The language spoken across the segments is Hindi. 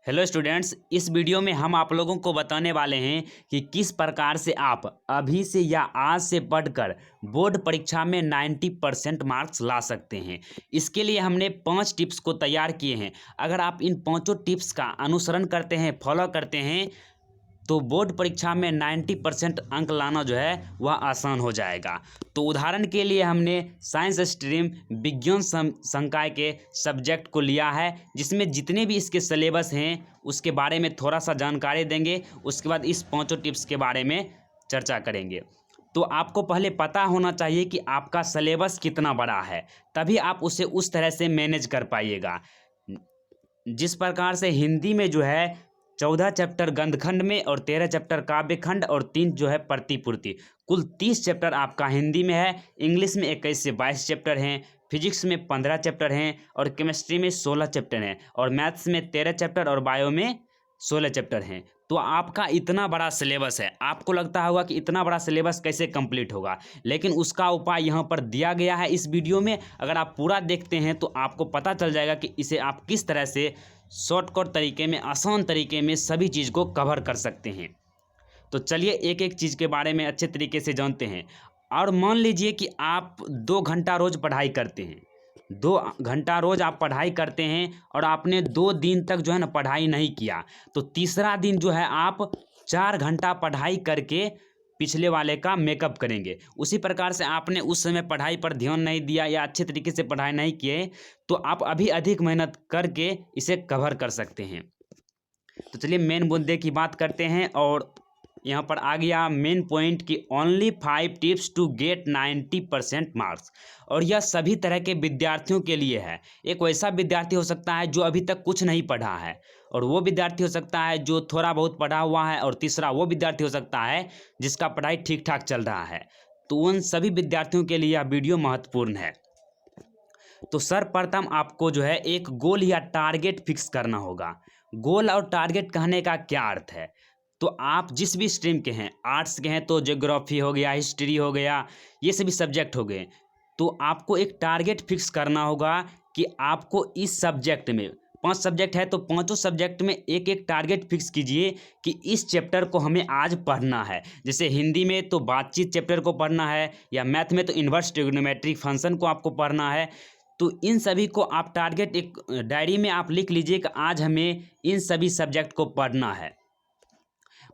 हेलो स्टूडेंट्स, इस वीडियो में हम आप लोगों को बताने वाले हैं कि किस प्रकार से आप अभी से या आज से पढ़कर बोर्ड परीक्षा में 90% मार्क्स ला सकते हैं। इसके लिए हमने 5 टिप्स को तैयार किए हैं। अगर आप इन पांचों टिप्स का अनुसरण करते हैं, फॉलो करते हैं, तो बोर्ड परीक्षा में 90% अंक लाना जो है वह आसान हो जाएगा। तो उदाहरण के लिए हमने साइंस स्ट्रीम विज्ञान संकाय के सब्जेक्ट को लिया है, जिसमें जितने भी इसके सिलेबस हैं उसके बारे में थोड़ा सा जानकारी देंगे। उसके बाद इस पांचों टिप्स के बारे में चर्चा करेंगे। तो आपको पहले पता होना चाहिए कि आपका सिलेबस कितना बड़ा है, तभी आप उसे उस तरह से मैनेज कर पाइएगा। जिस प्रकार से हिंदी में जो है 14 चैप्टर गंधखंड में और 13 चैप्टर काव्यखंड और 3 जो है प्रतिपूर्ति, कुल 30 चैप्टर आपका हिंदी में है। इंग्लिश में 21 से 22 चैप्टर हैं, फिजिक्स में 15 चैप्टर हैं और केमिस्ट्री में 16 चैप्टर हैं और मैथ्स में 13 चैप्टर और बायो में 16 चैप्टर हैं। तो आपका इतना बड़ा सिलेबस है। आपको लगता होगा कि इतना बड़ा सिलेबस कैसे कंप्लीट होगा, लेकिन उसका उपाय यहाँ पर दिया गया है इस वीडियो में। अगर आप पूरा देखते हैं तो आपको पता चल जाएगा कि इसे आप किस तरह से शॉर्टकट तरीके में, आसान तरीके में सभी चीज़ को कवर कर सकते हैं। तो चलिए एक एक चीज़ के बारे में अच्छे तरीके से जानते हैं। और मान लीजिए कि आप 2 घंटा रोज़ पढ़ाई करते हैं, 2 घंटा रोज़ आप पढ़ाई करते हैं और आपने 2 दिन तक जो है ना पढ़ाई नहीं किया, तो तीसरा दिन जो है आप 4 घंटा पढ़ाई करके पिछले वाले का मेकअप करेंगे। उसी प्रकार से आपने उस समय पढ़ाई पर ध्यान नहीं दिया या अच्छे तरीके से पढ़ाई नहीं किए, तो आप अभी अधिक मेहनत करके इसे कवर कर सकते हैं। तो चलिए मेन मुद्दे की बात करते हैं। और यहाँ पर आ गया मेन पॉइंट कि only 5 tips to get 90% marks. और यह सभी तरह के विद्यार्थियों के लिए है। एक वैसा विद्यार्थी हो सकता है जो अभी तक कुछ नहीं पढ़ा है, और वो विद्यार्थी हो सकता है जो थोड़ा बहुत पढ़ा हुआ है, और तीसरा वो विद्यार्थी हो सकता है जिसका पढ़ाई ठीक ठाक चल रहा है। तो उन सभी विद्यार्थियों के लिए यह वीडियो महत्वपूर्ण है। तो सर्वप्रथम आपको जो है एक गोल या टारगेट फिक्स करना होगा। गोल और टारगेट कहने का क्या अर्थ है? तो आप जिस भी स्ट्रीम के हैं, आर्ट्स के हैं तो ज्योग्राफी हो गया, हिस्ट्री हो गया, ये सभी सब्जेक्ट हो गए, तो आपको एक टारगेट फिक्स करना होगा कि आपको इस सब्जेक्ट में 5 सब्जेक्ट है तो पांचों सब्जेक्ट में एक एक टारगेट फिक्स कीजिए कि इस चैप्टर को हमें आज पढ़ना है। जैसे हिंदी में तो बातचीत चैप्टर को पढ़ना है, या मैथ में तो इन्वर्स ट्रिग्नोमेट्रिक फंक्शन को आपको पढ़ना है। तो इन सभी को आप टारगेट एक डायरी में आप लिख लीजिए कि आज हमें इन सभी सब्जेक्ट को पढ़ना है,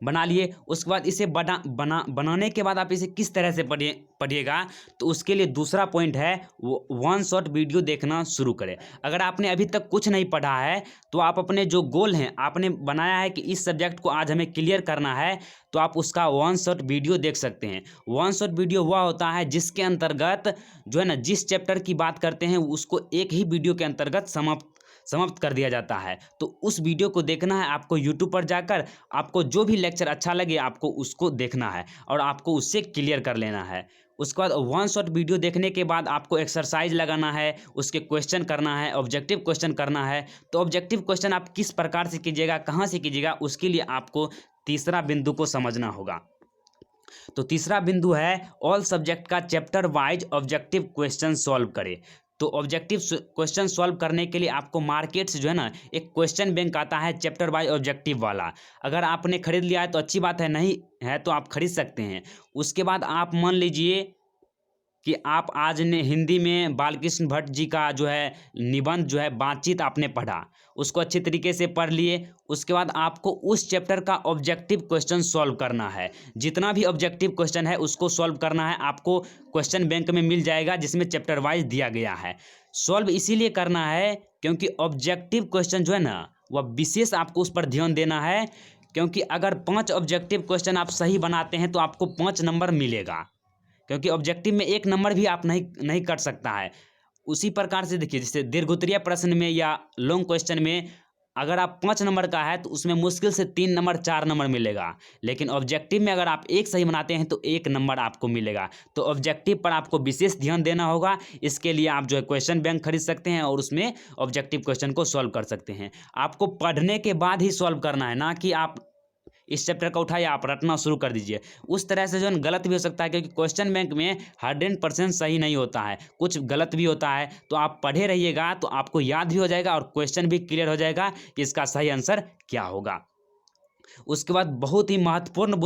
बना लिए। उसके बाद इसे बनाने के बाद आप इसे किस तरह से पढ़िएगा, तो उसके लिए दूसरा पॉइंट है वो 1 शॉट वीडियो देखना शुरू करें। अगर आपने अभी तक कुछ नहीं पढ़ा है तो आप अपने जो गोल हैं, आपने बनाया है कि इस सब्जेक्ट को आज हमें क्लियर करना है, तो आप उसका 1 शॉट वीडियो देख सकते हैं। 1 शॉट वीडियो वह होता है जिसके अंतर्गत जो है ना, जिस चैप्टर की बात करते हैं उसको एक ही वीडियो के अंतर्गत समाप्त कर दिया जाता है। तो उस वीडियो को देखना है आपको। यूट्यूब पर जाकर आपको जो भी लेक्चर अच्छा लगे आपको उसको देखना है और आपको उससे क्लियर कर लेना है। उसके बाद 1 शॉट वीडियो देखने के बाद आपको एक्सरसाइज लगाना है, उसके क्वेश्चन करना है, ऑब्जेक्टिव क्वेश्चन करना है। तो ऑब्जेक्टिव क्वेश्चन आप किस प्रकार से कीजिएगा, कहाँ से कीजिएगा, उसके लिए आपको तीसरा बिंदु को समझना होगा। तो तीसरा बिंदु है ऑल सब्जेक्ट का chapter wise objective question solve करें। तो ऑब्जेक्टिव क्वेश्चन सॉल्व करने के लिए आपको मार्केट से जो है ना एक क्वेश्चन बैंक आता है चैप्टर वाइज ऑब्जेक्टिव वाला। अगर आपने खरीद लिया है तो अच्छी बात है, नहीं है तो आप खरीद सकते हैं। उसके बाद आप मान लीजिए कि आप आज ने हिंदी में बालकृष्ण भट्ट जी का जो है निबंध जो है बातचीत आपने पढ़ा, उसको अच्छे तरीके से पढ़ लिए। उसके बाद आपको उस चैप्टर का ऑब्जेक्टिव क्वेश्चन सॉल्व करना है। जितना भी ऑब्जेक्टिव क्वेश्चन है उसको सॉल्व करना है। आपको क्वेश्चन बैंक में मिल जाएगा जिसमें चैप्टर वाइज दिया गया है। सॉल्व इसीलिए करना है क्योंकि ऑब्जेक्टिव क्वेश्चन जो है ना वह विशेष आपको उस पर ध्यान देना है, क्योंकि अगर 5 ऑब्जेक्टिव क्वेश्चन आप सही बनाते हैं तो आपको 5 नंबर मिलेगा, क्योंकि ऑब्जेक्टिव में 1 नंबर भी आप नहीं कट सकता है। उसी प्रकार से देखिए, जैसे दीर्घोत्तरीय प्रश्न में या लॉन्ग क्वेश्चन में अगर आप 5 नंबर का है तो उसमें मुश्किल से 3 नंबर 4 नंबर मिलेगा, लेकिन ऑब्जेक्टिव में अगर आप 1 सही बनाते हैं तो 1 नंबर आपको मिलेगा। तो ऑब्जेक्टिव पर आपको विशेष ध्यान देना होगा। इसके लिए आप जो है क्वेश्चन बैंक खरीद सकते हैं और उसमें ऑब्जेक्टिव क्वेश्चन को सॉल्व कर सकते हैं। आपको पढ़ने के बाद ही सॉल्व करना है, ना कि आप इस चैप्टर का उठाइए, आप रटना शुरू कर दीजिए। उस तरह से जो है गलत भी हो सकता है, क्योंकि क्वेश्चन बैंक में 100% सही नहीं होता है, कुछ गलत भी होता है। तो आप पढ़े रहिएगा तो आपको याद भी हो जाएगा और क्वेश्चन भी क्लियर हो जाएगा कि इसका सही आंसर क्या होगा। उसके बाद बहुत ही महत्वपूर्ण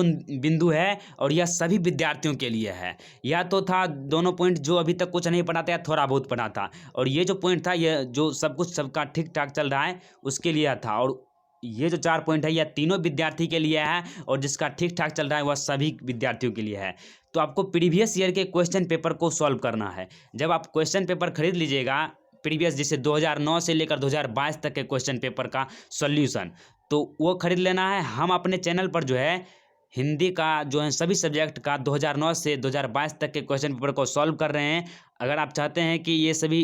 बिंदु है और यह सभी विद्यार्थियों के लिए है। यह तो था दोनों पॉइंट जो अभी तक कुछ नहीं पढ़ा था या थोड़ा बहुत पढ़ा था, और ये जो पॉइंट था, यह जो सब कुछ सबका ठीक ठाक चल रहा है उसके लिए था। और ये जो 4 पॉइंट है यह तीनों विद्यार्थी के लिए है, और जिसका ठीक ठाक चल रहा है वह सभी विद्यार्थियों के लिए है। तो आपको प्रीवियस ईयर के क्वेश्चन पेपर को सॉल्व करना है। जब आप क्वेश्चन पेपर खरीद लीजिएगा प्रीवियस, जैसे 2009 से लेकर 2022 तक के क्वेश्चन पेपर का सॉल्यूशन, तो वो खरीद लेना है। हम अपने चैनल पर जो है हिंदी का जो है सभी सब्जेक्ट का 2009 से 2022 तक के क्वेश्चन पेपर को सॉल्व कर रहे हैं। अगर आप चाहते हैं कि ये सभी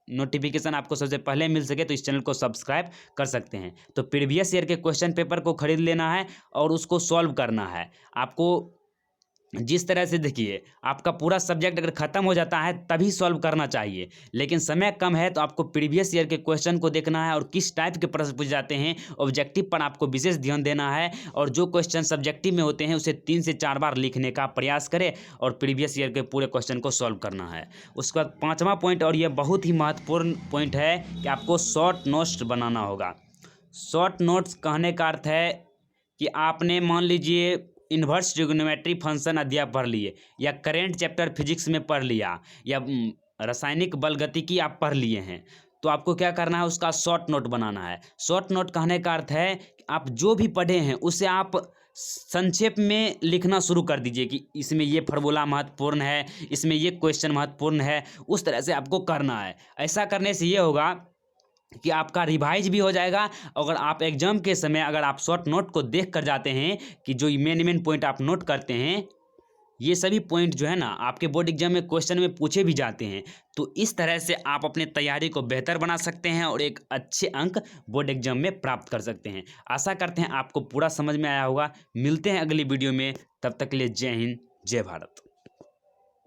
नोटिफिकेशन आपको सबसे पहले मिल सके तो इस चैनल को सब्सक्राइब कर सकते हैं। तो प्रीवियस ईयर के क्वेश्चन पेपर को खरीद लेना है और उसको सॉल्व करना है। आपको जिस तरह से, देखिए, आपका पूरा सब्जेक्ट अगर खत्म हो जाता है तभी सॉल्व करना चाहिए, लेकिन समय कम है तो आपको प्रीवियस ईयर के क्वेश्चन को देखना है और किस टाइप के प्रश्न पूछे जाते हैं, ऑब्जेक्टिव पर आपको विशेष ध्यान देना है। और जो क्वेश्चन सब्जेक्टिव में होते हैं उसे 3 से 4 बार लिखने का प्रयास करें और प्रीवियस ईयर के पूरे क्वेश्चन को सॉल्व करना है। उसके बाद 5वां पॉइंट, और यह बहुत ही महत्वपूर्ण पॉइंट है, कि आपको शॉर्ट नोट्स बनाना होगा। शॉर्ट नोट्स कहने का अर्थ है कि आपने मान लीजिए इन्वर्स ट्रिग्नोमेट्री फंक्शन अध्याय पढ़ लिए, या करेंट चैप्टर फिजिक्स में पढ़ लिया, या रासायनिक बलगतिकी आप पढ़ लिए हैं, तो आपको क्या करना है, उसका शॉर्ट नोट बनाना है। शॉर्ट नोट कहने का अर्थ है कि आप जो भी पढ़े हैं उसे आप संक्षेप में लिखना शुरू कर दीजिए, कि इसमें ये फार्मूला महत्वपूर्ण है, इसमें ये क्वेश्चन महत्वपूर्ण है। उस तरह से आपको करना है। ऐसा करने से ये होगा कि आपका रिवाइज भी हो जाएगा। अगर आप एग्जाम के समय अगर आप शॉर्ट नोट को देख कर जाते हैं कि जो मेन पॉइंट आप नोट करते हैं, ये सभी पॉइंट जो है ना आपके बोर्ड एग्जाम में क्वेश्चन में पूछे भी जाते हैं, तो इस तरह से आप अपने तैयारी को बेहतर बना सकते हैं और एक अच्छे अंक बोर्ड एग्जाम में प्राप्त कर सकते हैं। आशा करते हैं आपको पूरा समझ में आया होगा। मिलते हैं अगली वीडियो में, तब तक के लिए जय हिंद, जय भारत।